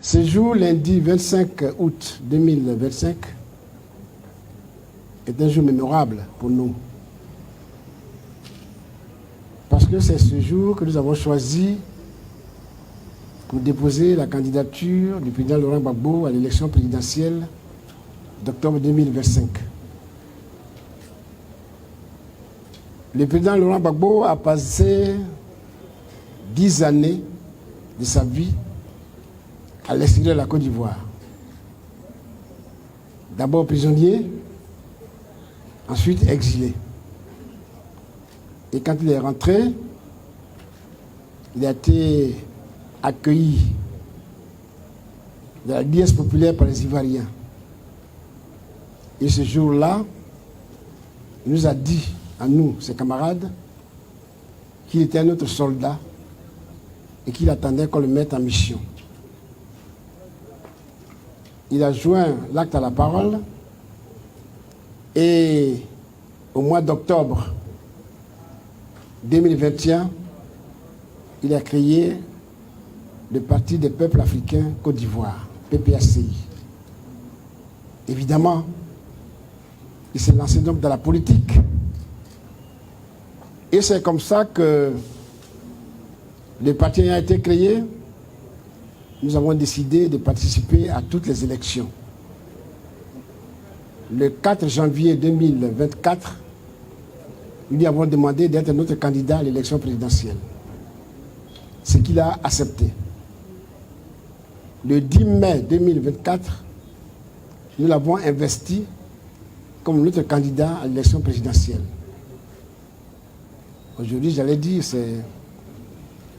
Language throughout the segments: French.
Ce jour, lundi 25 août 2025, est un jour mémorable pour nous. Parce que c'est ce jour que nous avons choisi pour déposer la candidature du président Laurent Gbagbo à l'élection présidentielle d'octobre 2025. Le président Laurent Gbagbo a passé 10 années de sa vie à l'extérieur de la Côte d'Ivoire. D'abord prisonnier, ensuite exilé. Et quand il est rentré, il a été accueilli de la liesse populaire par les Ivoiriens. Et ce jour-là, il nous a dit, à nous, ses camarades, qu'il était un autre soldat et qu'il attendait qu'on le mette en mission. Il a joint l'acte à la parole et au mois d'octobre 2021, il a créé le Parti des peuples africains Côte d'Ivoire, PPACI. Évidemment, il s'est lancé donc dans la politique. Et c'est comme ça que le parti a été créé. Nous avons décidé de participer à toutes les élections. Le 4 janvier 2024, nous lui avons demandé d'être notre candidat à l'élection présidentielle. Ce qu'il a accepté. Le 10 mai 2024, nous l'avons investi comme notre candidat à l'élection présidentielle. Aujourd'hui, j'allais dire, c'est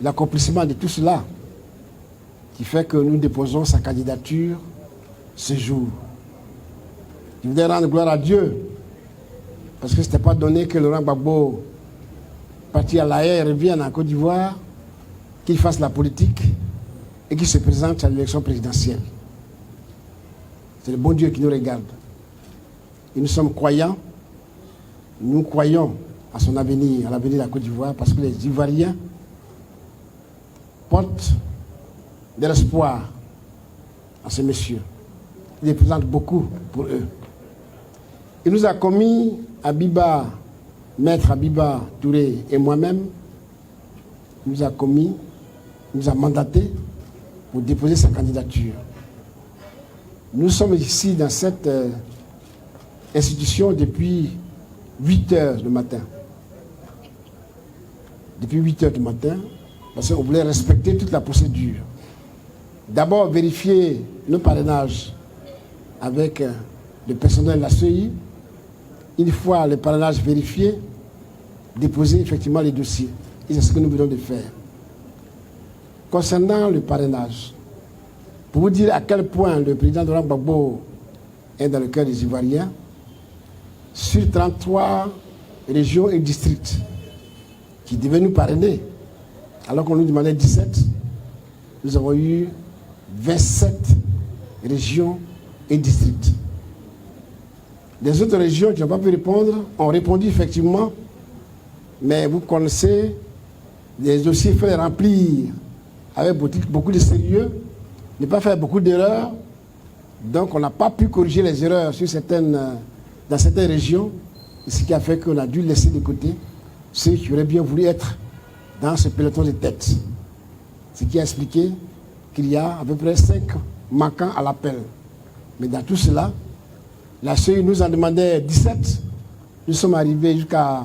l'accomplissement de tout cela qui fait que nous déposons sa candidature ce jour. Je voudrais rendre gloire à Dieu, parce que ce n'était pas donné que Laurent Gbagbo, parti à La Haye, revienne en Côte d'Ivoire, qu'il fasse la politique et qu'il se présente à l'élection présidentielle. C'est le bon Dieu qui nous regarde. Et nous sommes croyants, nous croyons à son avenir, à l'avenir de la Côte d'Ivoire, parce que les Ivoiriens portent de l'espoir à ce monsieur. Il représente beaucoup pour eux. Il nous a commis, Maître Abiba Touré et moi-même, nous a mandaté pour déposer sa candidature. Nous sommes ici dans cette institution depuis 8 heures du matin. Depuis 8 heures du matin, parce qu'on voulait respecter toute la procédure. D'abord, vérifier nos parrainages avec le personnel de la CEI. Une fois le parrainage vérifié, déposer effectivement les dossiers. Et c'est ce que nous venons de faire. Concernant le parrainage, pour vous dire à quel point le président Laurent Gbagbo est dans le cœur des Ivoiriens, sur 33 régions et districts qui devaient nous parrainer, alors qu'on nous demandait 17, nous avons eu 27 régions et districts. Les autres régions qui n'ont pas pu répondre ont répondu effectivement, mais vous connaissez, les dossiers, il faut les remplir avec beaucoup de sérieux, ne pas faire beaucoup d'erreurs. Donc on n'a pas pu corriger les erreurs dans certaines régions, ce qui a fait qu'on a dû laisser de côté ceux qui auraient bien voulu être dans ce peloton de tête. Ce qui a expliqué qu'il y a à peu près 5 manquants à l'appel. Mais dans tout cela, la CEI nous en demandait 17. Nous sommes arrivés jusqu'à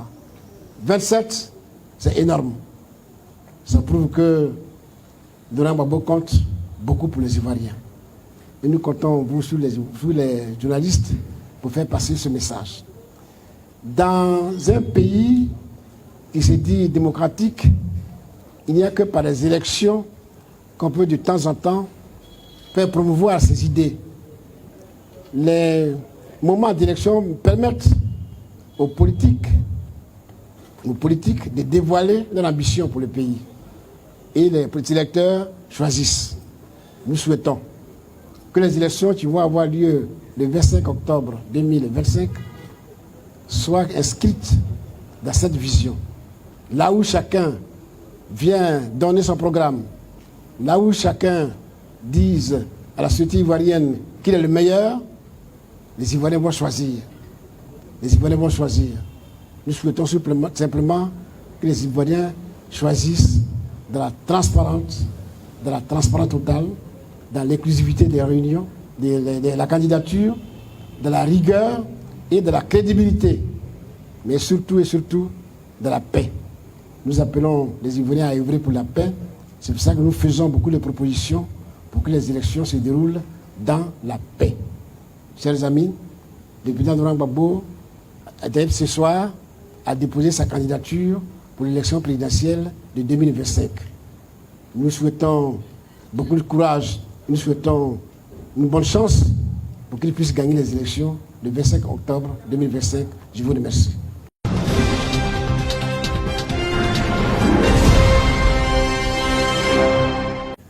27. C'est énorme. Ça prouve que Laurent Gbagbo compte beaucoup pour les Ivoiriens. Et nous comptons, vous, sur les journalistes, pour faire passer ce message. Dans un pays qui se dit démocratique, il n'y a que par les élections qu'on peut de temps en temps faire promouvoir ses idées. Les moments d'élection permettent aux politiques de dévoiler leur ambition pour le pays. Et les petits électeurs choisissent. Nous souhaitons que les élections qui vont avoir lieu le 25 octobre 2025 soient inscrites dans cette vision. Là où chacun vient donner son programme, là où chacun dise à la société ivoirienne qu'il est le meilleur, les Ivoiriens vont choisir. Les Ivoiriens vont choisir. Nous souhaitons simplement que les Ivoiriens choisissent de la transparence totale, dans l'inclusivité des réunions, de la candidature, de la rigueur et de la crédibilité, mais surtout et surtout de la paix. Nous appelons les Ivoiriens à œuvrer pour la paix. C'est pour ça que nous faisons beaucoup de propositions pour que les élections se déroulent dans la paix. Chers amis, le président Laurent Gbagbo, ce soir, a déposé sa candidature pour l'élection présidentielle de 2025. Nous souhaitons beaucoup de courage, nous souhaitons une bonne chance pour qu'il puisse gagner les élections le 25 octobre 2025. Je vous remercie.